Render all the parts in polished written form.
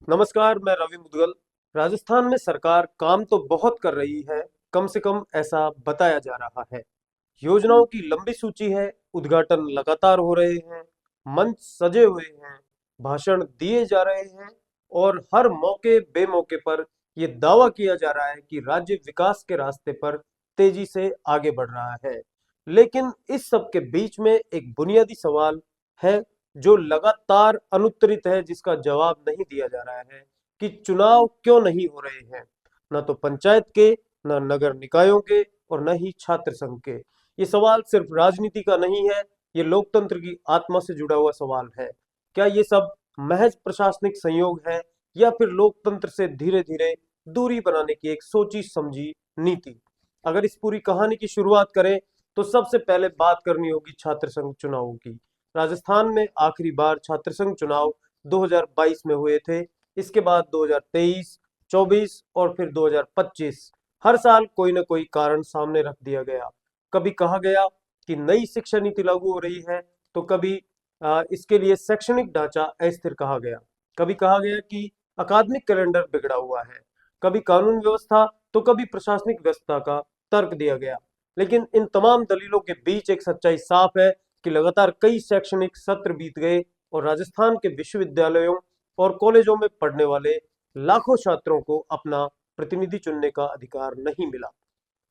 नमस्कार, मैं रवि मुदगल। राजस्थान में सरकार काम तो बहुत कर रही है, कम से कम ऐसा बताया जा रहा है। योजनाओं की लंबी सूची है, उद्घाटन लगातार हो रहे हैं, मंच सजे हुए हैं, भाषण दिए जा रहे हैं और हर मौके बेमौके पर ये दावा किया जा रहा है कि राज्य विकास के रास्ते पर तेजी से आगे बढ़ रहा है। लेकिन इस सब के बीच में एक बुनियादी सवाल है जो लगातार अनुत्तरित है, जिसका जवाब नहीं दिया जा रहा है कि चुनाव क्यों नहीं हो रहे हैं। न तो पंचायत के, न नगर निकायों के और न ही छात्र संघ के। ये सवाल सिर्फ राजनीति का नहीं है, ये लोकतंत्र की आत्मा से जुड़ा हुआ सवाल है। क्या ये सब महज प्रशासनिक संयोग है या फिर लोकतंत्र से धीरे धीरे दूरी बनाने की एक सोची समझी नीति? अगर इस पूरी कहानी की शुरुआत करें तो सबसे पहले बात करनी होगी छात्र संघ चुनावों की। राजस्थान में आखिरी बार छात्र संघ चुनाव 2022 में हुए थे। इसके बाद 2023, 24 और फिर 2025 हर साल कोई न कोई कारण सामने रख दिया गया। कभी कहा गया कि नई शिक्षा नीति लागू हो रही है, तो कभी इसके लिए शैक्षणिक ढांचा अस्थिर कहा गया। कभी कहा गया कि अकादमिक कैलेंडर बिगड़ा हुआ है, कभी कानून व्यवस्था, तो कभी प्रशासनिक व्यवस्था का तर्क दिया गया। लेकिन इन तमाम दलीलों के बीच एक सच्चाई साफ है कि लगातार कई शैक्षणिक सत्र बीत गए और राजस्थान के विश्वविद्यालयों और कॉलेजों में पढ़ने वाले लाखों छात्रों को अपना प्रतिनिधि चुनने का अधिकार नहीं मिला।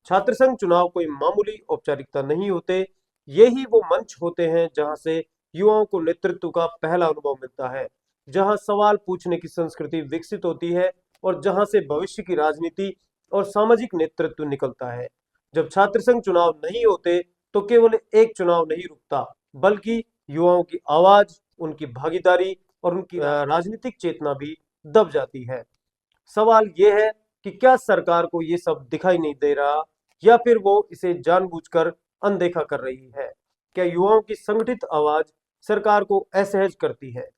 छात्र संघ चुनाव कोई मामूली औपचारिकता नहीं होते, यही वो मंच होते हैं जहां से युवाओं को नेतृत्व का पहला अनुभव मिलता है, जहां सवाल पूछने की संस्कृति विकसित होती है और जहां से भविष्य की राजनीति और सामाजिक नेतृत्व निकलता है। जब छात्र संघ चुनाव नहीं होते तो केवल एक चुनाव नहीं रुकता, बल्कि युवाओं की आवाज, उनकी भागीदारी और उनकी राजनीतिक चेतना भी दब जाती है। सवाल ये है कि क्या सरकार को ये सब दिखाई नहीं दे रहा या फिर वो इसे जानबूझकर अनदेखा कर रही है? क्या युवाओं की संगठित आवाज सरकार को असहज करती है?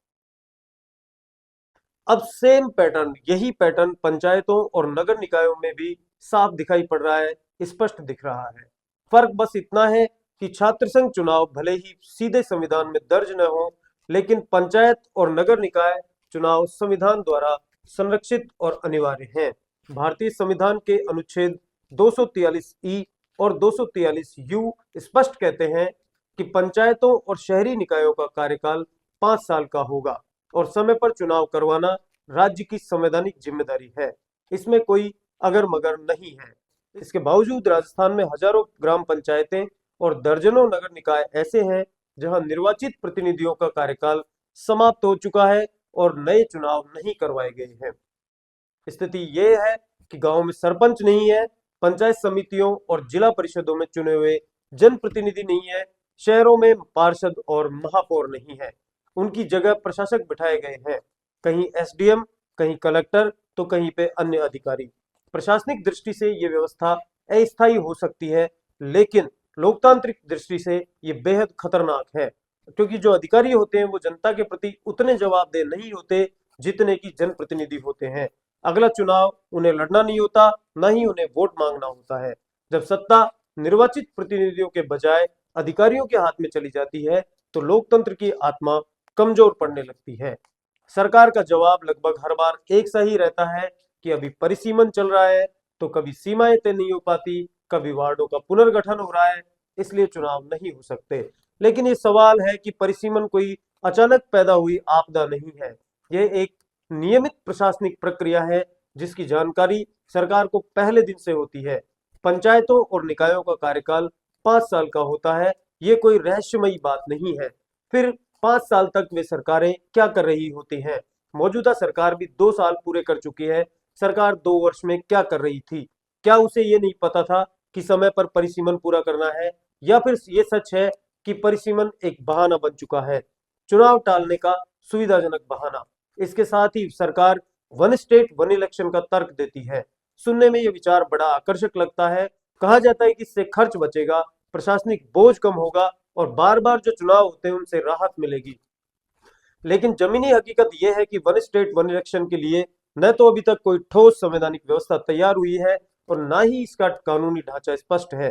अब सेम पैटर्न, यही पैटर्न पंचायतों और नगर निकायों में भी साफ दिखाई पड़ रहा है, स्पष्ट दिख रहा है। फर्क बस इतना है कि छात्र संघ चुनाव भले ही सीधे संविधान में दर्ज न हो, लेकिन पंचायत और नगर निकाय चुनाव संविधान द्वारा संरक्षित और अनिवार्य हैं। भारतीय संविधान के अनुच्छेद 243 ई और 243 यू स्पष्ट कहते हैं कि पंचायतों और शहरी निकायों का कार्यकाल 5 साल का होगा और समय पर चुनाव करवाना राज्य की संवैधानिक जिम्मेदारी है। इसमें कोई अगर मगर नहीं है। इसके बावजूद राजस्थान में हजारों ग्राम पंचायतें और दर्जनों नगर निकाय ऐसे हैं जहां निर्वाचित प्रतिनिधियों का कार्यकाल समाप्त हो चुका है और नए चुनाव नहीं करवाए गए हैं। स्थिति ये है कि गांव में सरपंच नहीं है, पंचायत समितियों और जिला परिषदों में चुने हुए जनप्रतिनिधि नहीं है, शहरों में पार्षद और महापौर नहीं है। उनकी जगह प्रशासक बिठाए गए हैं, कहीं एसडीएम, कहीं कलेक्टर, तो कहीं पे अन्य अधिकारी। प्रशासनिक दृष्टि से ये व्यवस्था अस्थायी हो सकती है, लेकिन लोकतांत्रिक दृष्टि से ये बेहद खतरनाक है, क्योंकि जो अधिकारी होते हैं वो जनता के प्रति उतने जवाबदेह नहीं होते जितने की जनप्रतिनिधि होते हैं। अगला चुनाव उन्हें लड़ना नहीं होता, न ही उन्हें वोट मांगना होता है। जब सत्ता निर्वाचित प्रतिनिधियों के बजाय अधिकारियों के हाथ में चली जाती है, तो लोकतंत्र की आत्मा कमजोर पड़ने लगती है। सरकार का जवाब लगभग हर बार एक सा ही रहता है कि अभी परिसीमन चल रहा है, तो कभी सीमाएं तय नहीं हो पाती, कभी वार्डों का पुनर्गठन हो रहा है, इसलिए चुनाव नहीं हो सकते। लेकिन ये सवाल है कि परिसीमन कोई अचानक पैदा हुई आपदा नहीं है, यह एक नियमित प्रशासनिक प्रक्रिया है जिसकी जानकारी सरकार को पहले दिन से होती है। पंचायतों और निकायों का कार्यकाल 5 साल का होता है, ये कोई रहस्यमयी बात नहीं है। फिर 5 साल तक वे सरकारें क्या कर रही होती हैं? मौजूदा सरकार भी 2 साल पूरे कर चुकी है। सरकार 2 वर्ष में क्या कर रही थी? क्या उसे ये नहीं पता था कि समय पर परिसीमन पूरा करना है, या फिर ये सच है कि परिसीमन एक बहाना बन चुका है, चुनाव टालने का सुविधाजनक बहाना? इसके साथ ही सरकार वन स्टेट वन इलेक्शन का तर्क देती है। सुनने में यह विचार बड़ा आकर्षक लगता है। कहा जाता है कि इससे खर्च बचेगा, प्रशासनिक बोझ कम होगा और बार बार जो चुनाव होते हैं उनसे राहत मिलेगी। लेकिन जमीनी हकीकत यह है कि वन स्टेट वन इलेक्शन के लिए न तो अभी तक कोई ठोस संवैधानिक व्यवस्था तैयार हुई है और न ही इसका कानूनी ढांचा स्पष्ट है।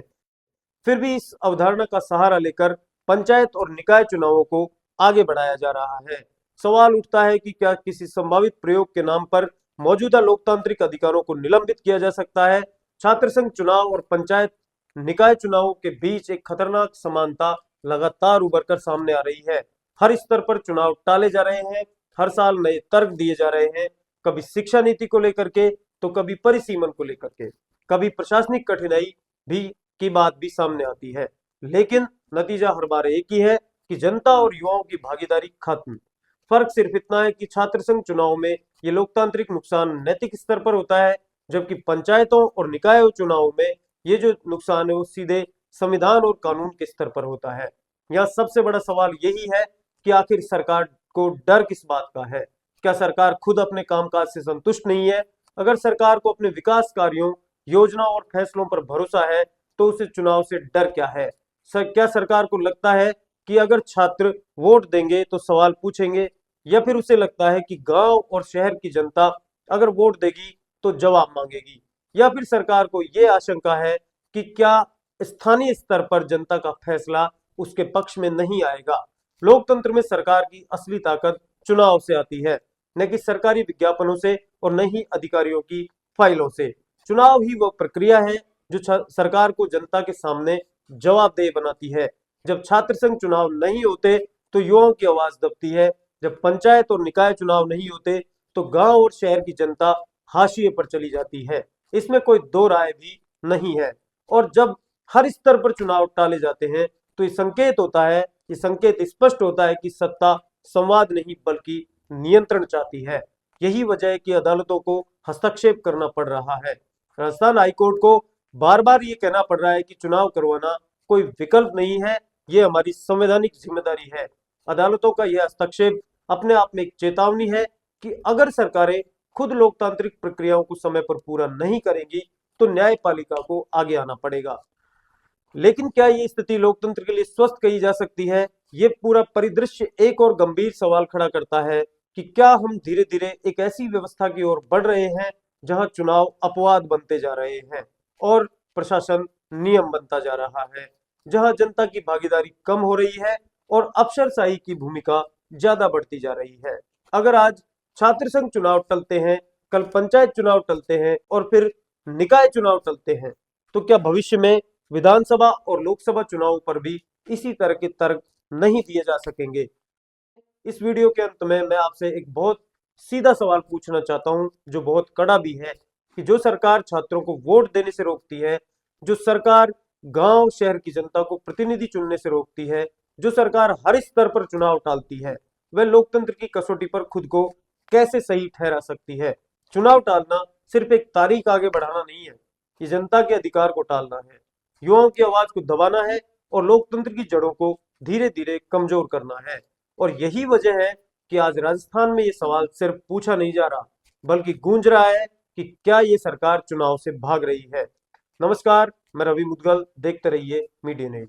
फिर भी इस अवधारणा का सहारा लेकर पंचायत और निकाय चुनावों को आगे बढ़ाया जा रहा है। सवाल उठता है कि क्या किसी संभावित प्रयोग के नाम पर मौजूदा लोकतांत्रिक अधिकारों को निलंबित किया जा सकता है। छात्र संघ चुनाव और पंचायत निकाय चुनावों के बीच एक खतरनाक समानता लगातार उभर कर सामने आ रही है। हर स्तर पर चुनाव टाले जा रहे हैं, हर साल नए तर्क दिए जा रहे हैं, कभी शिक्षा नीति को लेकर के, तो कभी परिसीमन को लेकर के, कभी प्रशासनिक कठिनाई भी की बात भी सामने आती है। लेकिन नतीजा हर बार एक ही है कि जनता और युवाओं की भागीदारी खत्म। फर्क सिर्फ इतना है कि छात्र संघ चुनाव में ये लोकतांत्रिक नुकसान नैतिक स्तर पर होता है, जबकि पंचायतों और निकायों चुनाव में ये जो नुकसान है वो सीधे संविधान और कानून के स्तर पर होता है। यहाँ सबसे बड़ा सवाल यही है कि आखिर सरकार को डर किस बात का है। क्या सरकार खुद अपने कामकाज से संतुष्ट नहीं है? अगर सरकार को अपने विकास कार्यों, योजनाओं और फैसलों पर भरोसा है तो उसे चुनाव से डर क्या है? क्या सरकार को लगता है कि अगर छात्र वोट देंगे तो सवाल पूछेंगे, या फिर उसे लगता है कि गांव और शहर की जनता अगर वोट देगी तो जवाब मांगेगी? या फिर सरकार को यह आशंका है कि क्या स्थानीय स्तर पर जनता का फैसला उसके पक्ष में नहीं आएगा? लोकतंत्र में सरकार की असली ताकत चुनाव से आती है, न कि सरकारी विज्ञापनों से और न ही अधिकारियों की फाइलों से। चुनाव ही वो प्रक्रिया है जो सरकार को जनता के सामने जवाबदेह बनाती है। जब छात्र संघ चुनाव नहीं होते तो युवाओं की आवाज दबती है, जब पंचायत और निकाय चुनाव नहीं होते तो गांव और शहर की जनता हाशिए पर चली जाती है। इसमें कोई दो राय भी नहीं है। और जब हर स्तर पर चुनाव टाले जाते हैं तो ये संकेत स्पष्ट होता है कि सत्ता संवाद नहीं बल्कि नियंत्रण चाहती है। यही वजह है कि अदालतों को हस्तक्षेप करना पड़ रहा है। राजस्थान हाईकोर्ट को बार बार ये कहना पड़ रहा है कि चुनाव करवाना कोई विकल्प नहीं है, ये हमारी संवैधानिक जिम्मेदारी है। अदालतों का यह हस्तक्षेप अपने आप में एक चेतावनी है कि अगर सरकारें खुद लोकतांत्रिक प्रक्रियाओं को समय पर पूरा नहीं करेंगी तो न्यायपालिका को आगे आना पड़ेगा। लेकिन क्या ये स्थिति लोकतंत्र के लिए स्वस्थ कही जा सकती है? ये पूरा परिदृश्य एक और गंभीर सवाल खड़ा करता है कि क्या हम धीरे धीरे एक ऐसी व्यवस्था की ओर बढ़ रहे हैं जहां चुनाव अपवाद बनते जा रहे हैं और प्रशासन नियम बनता जा रहा है, जहां जनता की भागीदारी कम हो रही है और अफसरशाही की भूमिका ज्यादा बढ़ती जा रही है। अगर आज छात्र संघ चुनाव टलते हैं, कल पंचायत चुनाव टलते हैं और फिर निकाय चुनाव टलते हैं, तो क्या भविष्य में विधानसभा और लोकसभा चुनाव पर भी इसी तरह के तर्क नहीं दिए जा सकेंगे? इस वीडियो के अंत में मैं आपसे एक बहुत सीधा सवाल पूछना चाहता हूं, जो बहुत कड़ा भी है, कि जो सरकार छात्रों को वोट देने से रोकती है, जो सरकार गांव शहर की जनता को प्रतिनिधि चुनने से रोकती है, जो सरकार हर स्तर पर चुनाव टालती है, वह लोकतंत्र की कसौटी पर खुद को कैसे सही ठहरा सकती है? चुनाव टालना सिर्फ एक तारीख आगे बढ़ाना नहीं है, ये जनता के अधिकार को टालना है, युवाओं की आवाज को दबाना है और लोकतंत्र की जड़ों को धीरे धीरे कमजोर करना है। और यही वजह है कि आज राजस्थान में ये सवाल सिर्फ पूछा नहीं जा रहा, बल्कि गूंज रहा है कि क्या ये सरकार चुनाव से भाग रही है। नमस्कार, मैं रवि मुदगल, देखते रहिए मीडिया न्यूज।